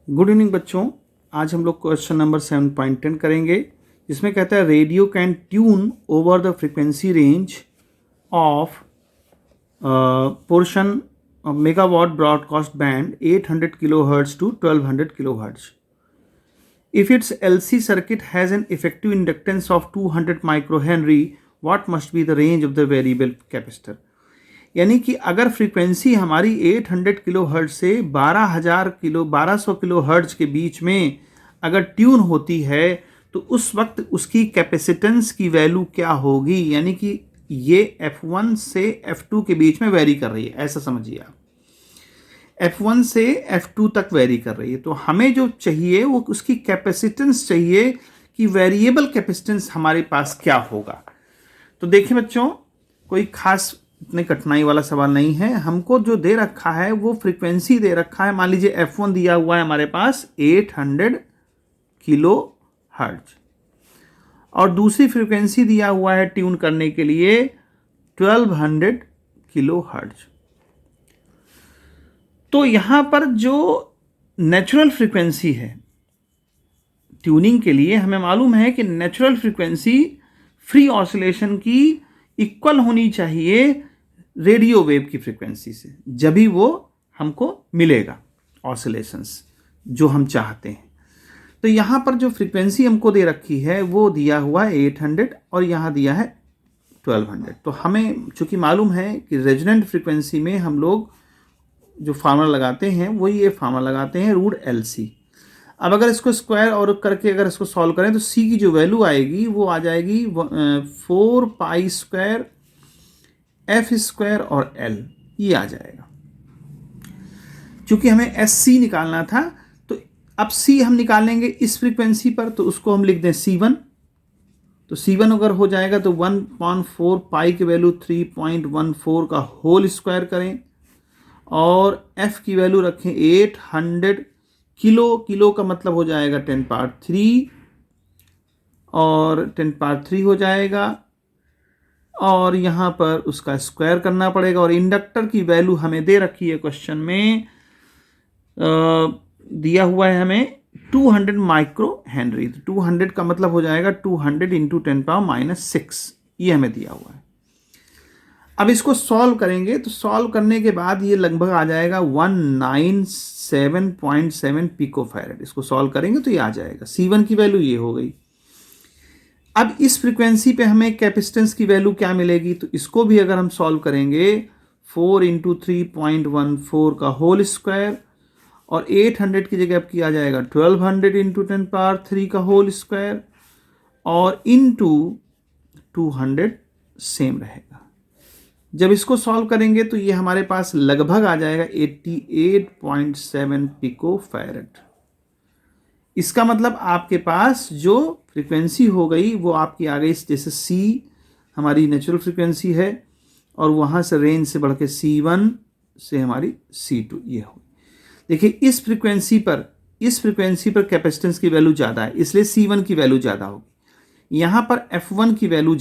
Good evening बच्चों। आज हम लोग क्वेश्चन नंबर 7.10 करेंगे, जिसमें कहता है radio can tune over the frequency range of portion megawatt broadcast band 800 kilohertz to 1200 kilohertz. If its LC circuit has an effective inductance of 200 microhenry, what must be the range of the variable capacitor? यानी कि अगर frequency हमारी 800 kilo hertz से 1200 kilo hertz के बीच में अगर tune होती है तो उस वक्त उसकी कैपेसिटेंस की वैल्यू क्या होगी। यानी कि ये F1 से F2 के बीच में वेरी कर रही है, ऐसा समझिए आप। F1 से F2 तक वेरी कर रही है, तो हमें जो चाहिए वो उसकी कैपेसिटेंस चाहिए कि वेरिएबल कैपेसिटेंस हमारे पास क्या होगा। तो देखिए बच्चों, कोई खास इतने कठिनाई वाला सवाल नहीं है। हमको जो दे रखा है वो फ्रीक्वेंसी दे रखा है। मान लीजिए F1 दिया हुआ है हमारे पास 800 किलो हर्ट्ज और दूसरी फ्रीक्वेंसी दिया हुआ है ट्यून करने के लिए 1200 किलो हर्ट्ज। तो यहां पर जो नेचुरल फ्रीक्वेंसी है ट्यूनिंग के लिए, हमें मालूम है कि नेचुरल फ्रीक्वेंसी फ्री ऑसिलेशन की इक्वल होनी चाहिए रेडियो वेव की फ्रीक्वेंसी से, जब ही वो हमको मिलेगा ऑसिलेशंस जो हम चाहते हैं। तो यहाँ पर जो फ्रीक्वेंसी हमको दे रखी है वो दिया हुआ है 800 और यहाँ दिया है 1200। तो हमें चूंकि मालूम है कि रेजोनेंट फ्रीक्वेंसी में हम लोग जो फार्मूला लगाते हैं वही ये फार्मूला लगाते हैं √LC। अब अगर इसको स्क्वायर और करके अगर इसको सॉल्व करें तो C की जो वैल्यू आएगी वो आ जाएगी 4 पाई स्क्वायर F स्क्वायर और L, ये आ जाएगा। चूंकि हमें SC निकालना था तो अब C हम निकालेंगे इस फ्रीक्वेंसी पर, तो उसको हम लिख दें C1। तो C1 अगर हो जाएगा तो 1/4 पाई की वैल्यू 3.14 का होल स्क्वायर करें और F की वैल्यू रखें 800 किलो। किलो का मतलब हो जाएगा 10 पावर 3 और 10 पावर 3 हो जाएगा और यहाँ पर उसका स्क्वायर करना पड़ेगा। और इंडक्टर की वैल्यू हमें दे रखी है क्वेश्चन में, दिया हुआ है हमें 200 माइक्रो हेनरी। तो 200 का मतलब हो जाएगा 200 इंटू 10 पावर -6, ये हमें दिया हुआ है। अब इसको सॉल्व करेंगे तो सॉल्व करने के बाद ये लगभग आ जाएगा 197.7 पिकोफैरेड। इसको सॉल्व करेंगे तो ये आ जाएगा। C1 की वैल्यू ये हो गई। अब इस फ्रीक्वेंसी पे हमें कैपेसिटेंस की वैल्यू क्या मिलेगी, तो इसको भी अगर हम सॉल्व करेंगे 4 इंटू 3.14 का होल स्क्वायर और 800 की जगह अब किया जाएगा 1200 इंटू 10 पावर 3 का होल स्क्वायर और इंटू 200 सेम रहेगा। जब इसको सॉल्व करेंगे तो ये हमारे पास लगभग आ जाएगा 88.7 पिकोफैरेड। इसका मतलब आपके पास जो फ्रीक्वेंसी हो गई वो आपकी आ गई, जैसे C हमारी नेचुरल फ्रीक्वेंसी है और वहाँ से रेंज से बढ़ के C1 से हमारी C2 ये हो। देखिए इस फ्रीक्वेंसी पर कैपेसिटेंस की वैल्यू ज़्यादा है, इसलिए C1 की वैल्यू ज़्यादा होगी। यहाँ पर F1 की वैल्यू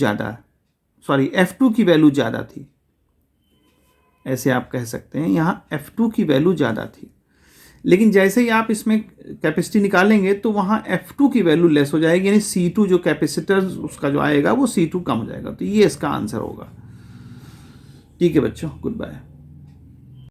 F2 की वैल्यू ज़्यादा थी, ऐसे आप कह सकते हैं। यहाँ F2 की वैल्यू ज़्यादा थी, लेकिन जैसे ही आप इसमें कैपेसिटी निकालेंगे तो वहाँ F2 की वैल्यू लेस हो जाएगी, यानी C2 जो कैपेसिटर उसका जो आएगा वो C2 कम हो जाएगा। तो ये इसका आंसर होगा। ठीक है बच्चों, गुड बाय।